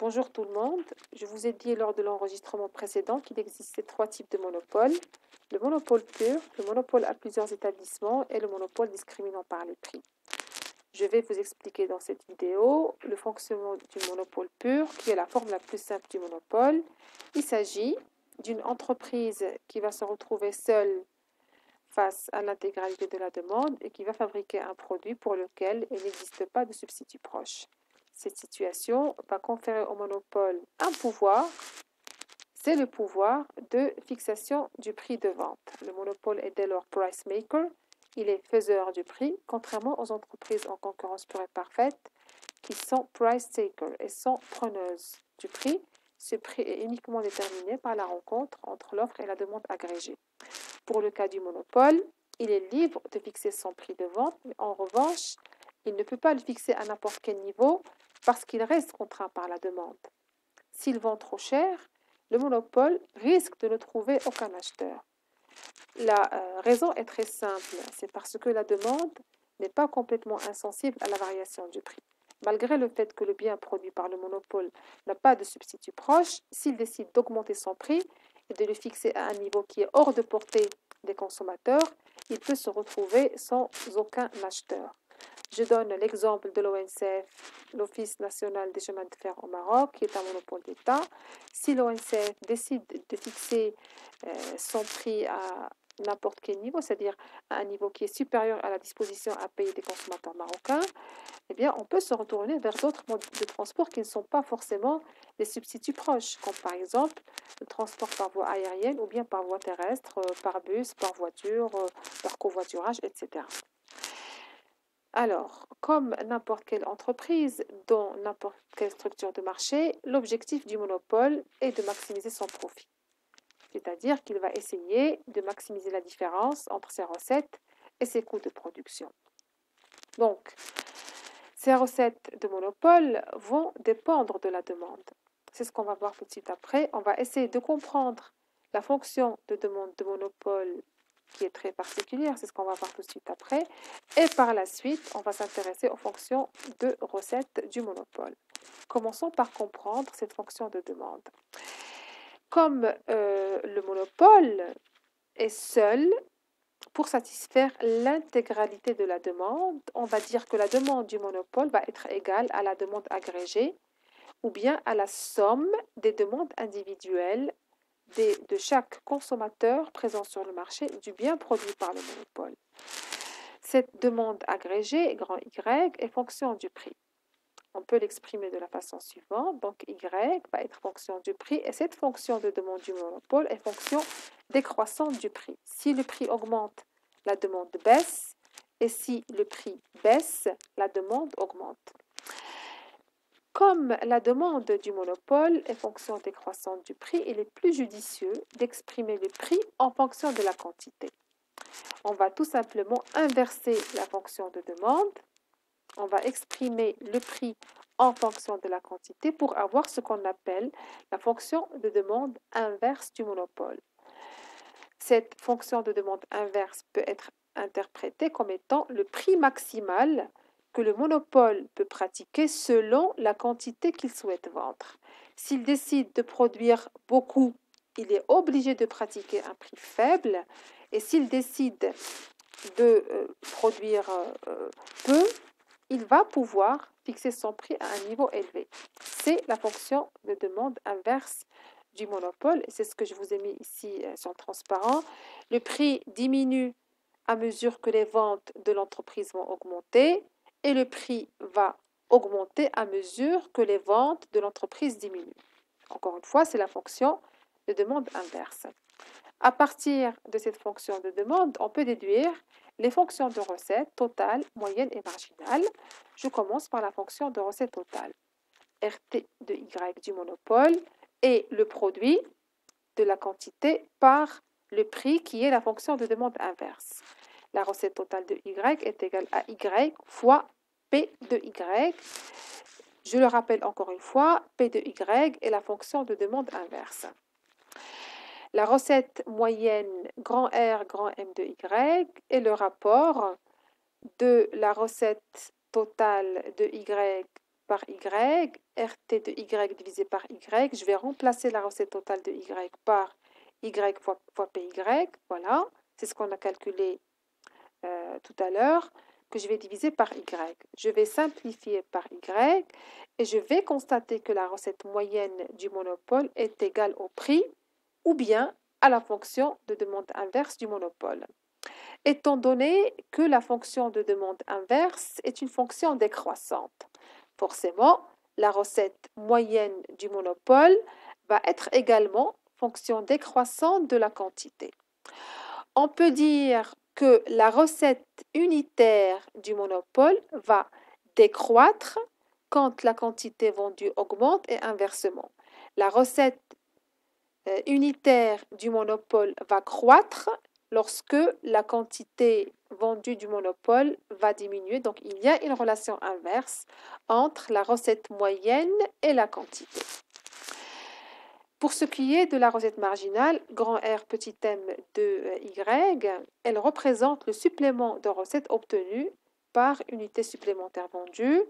Bonjour tout le monde, je vous ai dit lors de l'enregistrement précédent qu'il existait trois types de monopoles. Le monopole pur, le monopole à plusieurs établissements et le monopole discriminant par les prix. Je vais vous expliquer dans cette vidéo le fonctionnement du monopole pur, qui est la forme la plus simple du monopole. Il s'agit d'une entreprise qui va se retrouver seule face à l'intégralité de la demande et qui va fabriquer un produit pour lequel il n'existe pas de substitut proche. Cette situation va conférer au monopole un pouvoir, c'est le pouvoir de fixation du prix de vente. Le monopole est dès lors price maker, il est faiseur du prix, contrairement aux entreprises en concurrence pure et parfaite qui sont price takers et sont preneuses du prix. Ce prix est uniquement déterminé par la rencontre entre l'offre et la demande agrégée. Pour le cas du monopole, il est libre de fixer son prix de vente, mais en revanche, il ne peut pas le fixer à n'importe quel niveau parce qu'il reste contraint par la demande. S'il vend trop cher, le monopole risque de ne trouver aucun acheteur. La raison est très simple, c'est parce que la demande n'est pas complètement insensible à la variation du prix. Malgré le fait que le bien produit par le monopole n'a pas de substitut proche, s'il décide d'augmenter son prix et de le fixer à un niveau qui est hors de portée des consommateurs, il peut se retrouver sans aucun acheteur. Je donne l'exemple de l'ONCF, l'Office national des chemins de fer au Maroc, qui est un monopole d'État. Si l'ONCF décide de fixer son prix à n'importe quel niveau, c'est-à-dire à un niveau qui est supérieur à la disposition à payer des consommateurs marocains, eh bien, on peut se retourner vers d'autres modes de transport qui ne sont pas forcément des substituts proches, comme par exemple le transport par voie aérienne ou bien par voie terrestre, par bus, par voiture, par covoiturage, etc. Alors, comme n'importe quelle entreprise, dans n'importe quelle structure de marché, l'objectif du monopole est de maximiser son profit. C'est-à-dire qu'il va essayer de maximiser la différence entre ses recettes et ses coûts de production. Donc, ces recettes de monopole vont dépendre de la demande. C'est ce qu'on va voir tout de suite après. On va essayer de comprendre la fonction de demande de monopole qui est très particulière, c'est ce qu'on va voir tout de suite après. Et par la suite, on va s'intéresser aux fonctions de recettes du monopole. Commençons par comprendre cette fonction de demande. Comme le monopole est seul pour satisfaire l'intégralité de la demande, on va dire que la demande du monopole va être égale à la demande agrégée ou bien à la somme des demandes individuelles de chaque consommateur présent sur le marché du bien produit par le monopole. Cette demande agrégée, grand Y, est fonction du prix. On peut l'exprimer de la façon suivante. Donc, Y va être fonction du prix et cette fonction de demande du monopole est fonction décroissante du prix. Si le prix augmente, la demande baisse et si le prix baisse, la demande augmente. Comme la demande du monopole est fonction décroissante du prix, il est plus judicieux d'exprimer le prix en fonction de la quantité. On va tout simplement inverser la fonction de demande. On va exprimer le prix en fonction de la quantité pour avoir ce qu'on appelle la fonction de demande inverse du monopole. Cette fonction de demande inverse peut être interprétée comme étant le prix maximal que le monopole peut pratiquer selon la quantité qu'il souhaite vendre. S'il décide de produire beaucoup, il est obligé de pratiquer un prix faible et s'il décide de produire peu, il va pouvoir fixer son prix à un niveau élevé. C'est la fonction de demande inverse du monopole et c'est ce que je vous ai mis ici sur le transparent. Le prix diminue à mesure que les ventes de l'entreprise vont augmenter et le prix va augmenter à mesure que les ventes de l'entreprise diminuent. Encore une fois, c'est la fonction de demande inverse. À partir de cette fonction de demande, on peut déduire les fonctions de recette totale, moyenne et marginale. Je commence par la fonction de recette totale. RT de Y du monopole et le produit de la quantité par le prix qui est la fonction de demande inverse. La recette totale de Y est égale à Y fois P de Y. Je le rappelle encore une fois, P de Y est la fonction de demande inverse. La recette moyenne grand R, grand M de Y est le rapport de la recette totale de Y par Y, RT de Y divisé par Y. Je vais remplacer la recette totale de Y par Y fois PY. Voilà, c'est ce qu'on a calculé tout à l'heure, que je vais diviser par Y. Je vais simplifier par Y et je vais constater que la recette moyenne du monopole est égale au prix ou bien à la fonction de demande inverse du monopole. Étant donné que la fonction de demande inverse est une fonction décroissante, forcément, la recette moyenne du monopole va être également fonction décroissante de la quantité. On peut dire que la recette unitaire du monopole va décroître quand la quantité vendue augmente et inversement. La recette unitaire du monopole va croître lorsque la quantité vendue du monopole va diminuer. Donc, il y a une relation inverse entre la recette moyenne et la quantité. Pour ce qui est de la recette marginale, grand R petit m de Y, elle représente le supplément de recette obtenu par unité supplémentaire vendue.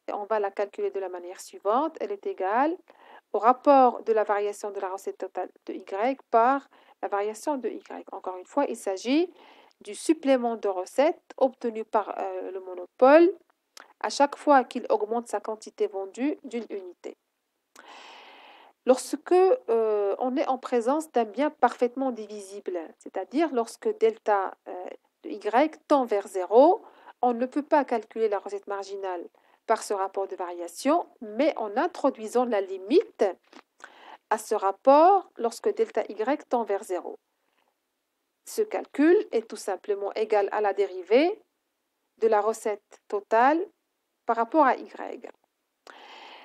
Et on va la calculer de la manière suivante. Elle est égale au rapport de la variation de la recette totale de Y par la variation de Y. Encore une fois, il s'agit du supplément de recette obtenu par le monopole à chaque fois qu'il augmente sa quantité vendue d'une unité. Lorsque on est en présence d'un bien parfaitement divisible, c'est-à-dire lorsque delta de Y tend vers 0, on ne peut pas calculer la recette marginale par ce rapport de variation, mais en introduisant la limite à ce rapport lorsque delta Y tend vers 0. Ce calcul est tout simplement égal à la dérivée de la recette totale par rapport à Y.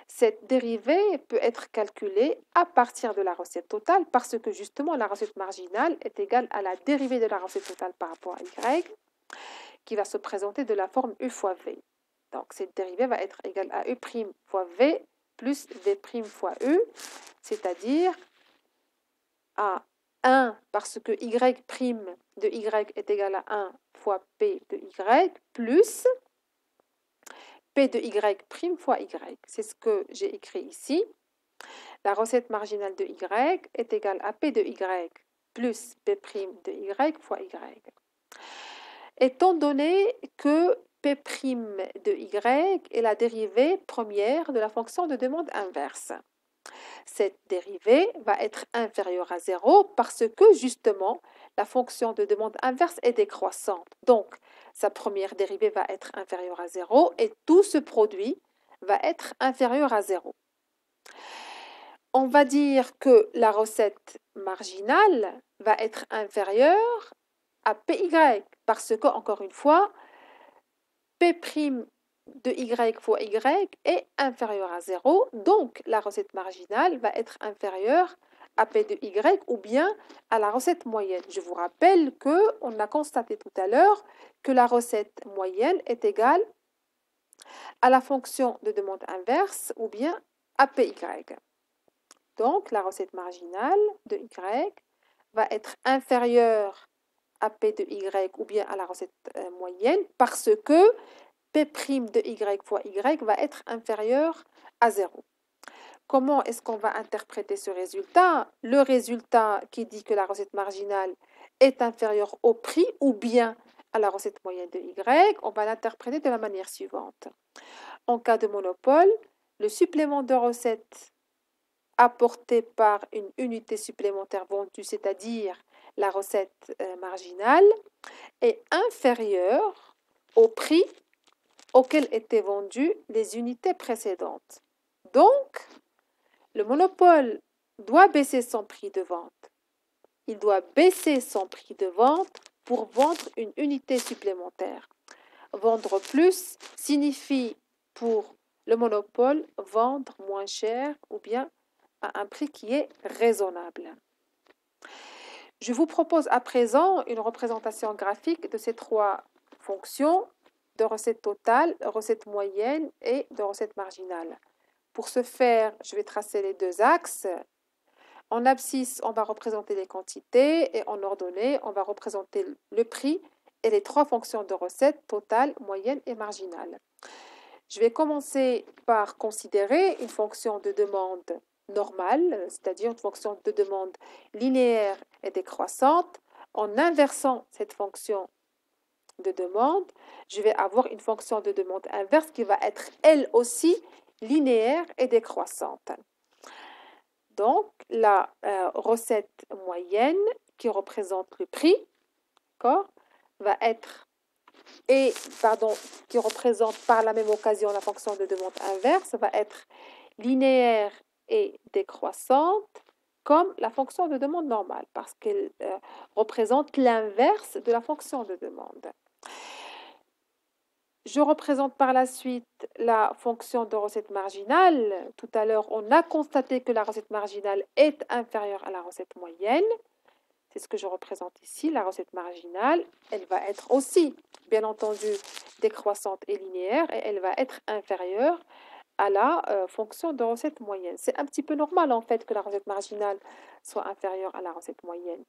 Cette dérivée peut être calculée à partir de la recette totale parce que justement la recette marginale est égale à la dérivée de la recette totale par rapport à Y qui va se présenter de la forme U fois V. Donc cette dérivée va être égale à U' fois V plus V' fois U, c'est-à-dire à 1 parce que Y' de Y est égal à 1 fois P de Y plus P de Y' fois Y. C'est ce que j'ai écrit ici. La recette marginale de Y est égale à P de Y plus P' de Y fois Y. Étant donné que P' de Y est la dérivée première de la fonction de demande inverse, cette dérivée va être inférieure à 0 parce que justement la fonction de demande inverse est décroissante. Donc, sa première dérivée va être inférieure à 0 et tout ce produit va être inférieur à 0. On va dire que la recette marginale va être inférieure à PY parce que, encore une fois, P' de Y fois Y est inférieur à 0. Donc, la recette marginale va être inférieure à P de Y ou bien à la recette moyenne. Je vous rappelle qu'on a constaté tout à l'heure que la recette moyenne est égale à la fonction de demande inverse ou bien à PY. Donc, la recette marginale de Y va être inférieure à P de Y ou bien à la recette moyenne parce que P' de Y fois Y va être inférieur à 0. Comment est-ce qu'on va interpréter ce résultat? Le résultat qui dit que la recette marginale est inférieure au prix ou bien à la recette moyenne de Y, on va l'interpréter de la manière suivante. En cas de monopole, le supplément de recette apporté par une unité supplémentaire vendue, c'est-à-dire la recette marginale, est inférieur au prix auquel étaient vendues les unités précédentes. Donc, le monopole doit baisser son prix de vente. Il doit baisser son prix de vente pour vendre une unité supplémentaire. Vendre plus signifie pour le monopole vendre moins cher ou bien à un prix qui est raisonnable. Je vous propose à présent une représentation graphique de ces trois fonctions de recette totale, recette moyenne et de recette marginale. Pour ce faire, je vais tracer les deux axes. En abscisse, on va représenter les quantités et en ordonnée, on va représenter le prix et les trois fonctions de recette totale, moyenne et marginale. Je vais commencer par considérer une fonction de demande normale, c'est-à-dire une fonction de demande linéaire et décroissante. En inversant cette fonction de demande, je vais avoir une fonction de demande inverse qui va être elle aussi linéaire et décroissante. Donc, la recette moyenne qui représente le prix, va être qui représente par la même occasion la fonction de demande inverse, va être linéaire et décroissante comme la fonction de demande normale parce qu'elle représente l'inverse de la fonction de demande. Je représente par la suite la fonction de recette marginale. Tout à l'heure, on a constaté que la recette marginale est inférieure à la recette moyenne. C'est ce que je représente ici, la recette marginale. Elle va être aussi, bien entendu, décroissante et linéaire et elle va être inférieure à la fonction de recette moyenne. C'est un petit peu normal en fait que la recette marginale soit inférieure à la recette moyenne.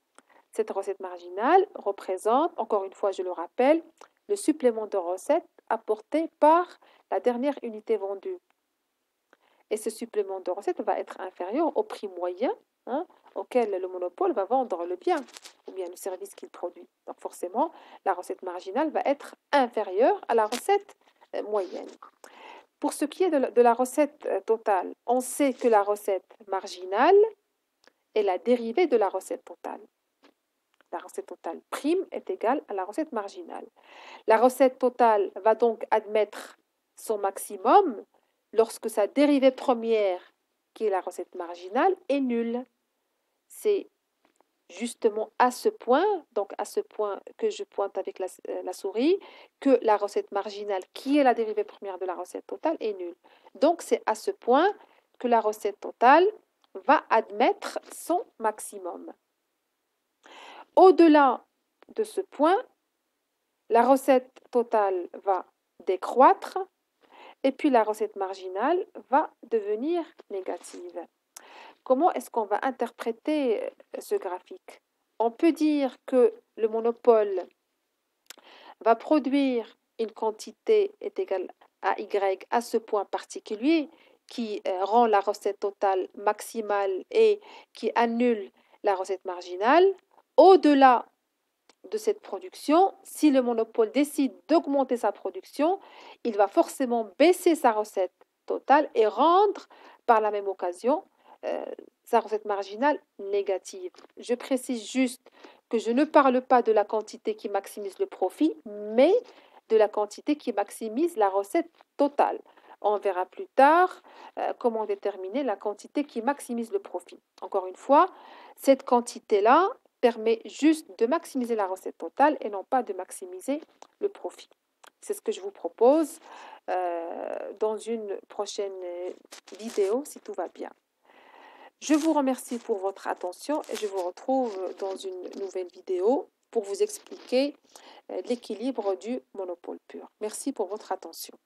Cette recette marginale représente, encore une fois je le rappelle, le supplément de recette apporté par la dernière unité vendue. Et ce supplément de recette va être inférieur au prix moyen auquel le monopole va vendre le bien ou bien le service qu'il produit. Donc forcément, la recette marginale va être inférieure à la recette moyenne. Pour ce qui est de la recette totale, on sait que la recette marginale est la dérivée de la recette totale. La recette totale prime est égale à la recette marginale. La recette totale va donc admettre son maximum lorsque sa dérivée première, qui est la recette marginale, est nulle. C'est justement à ce point, donc à ce point que je pointe avec la souris, que la recette marginale, qui est la dérivée première de la recette totale, est nulle. Donc c'est à ce point que la recette totale va admettre son maximum. Au-delà de ce point, la recette totale va décroître et puis la recette marginale va devenir négative. Comment est-ce qu'on va interpréter ce graphique? On peut dire que le monopole va produire une quantité est égale à Y à ce point particulier qui rend la recette totale maximale et qui annule la recette marginale. Au-delà de cette production, si le monopole décide d'augmenter sa production, il va forcément baisser sa recette totale et rendre par la même occasion sa recette marginale négative. Je précise juste que je ne parle pas de la quantité qui maximise le profit, mais de la quantité qui maximise la recette totale. On verra plus tard comment déterminer la quantité qui maximise le profit. Encore une fois, cette quantité-là permet juste de maximiser la recette totale et non pas de maximiser le profit. C'est ce que je vous propose dans une prochaine vidéo, si tout va bien. Je vous remercie pour votre attention et je vous retrouve dans une nouvelle vidéo pour vous expliquer l'équilibre du monopole pur. Merci pour votre attention.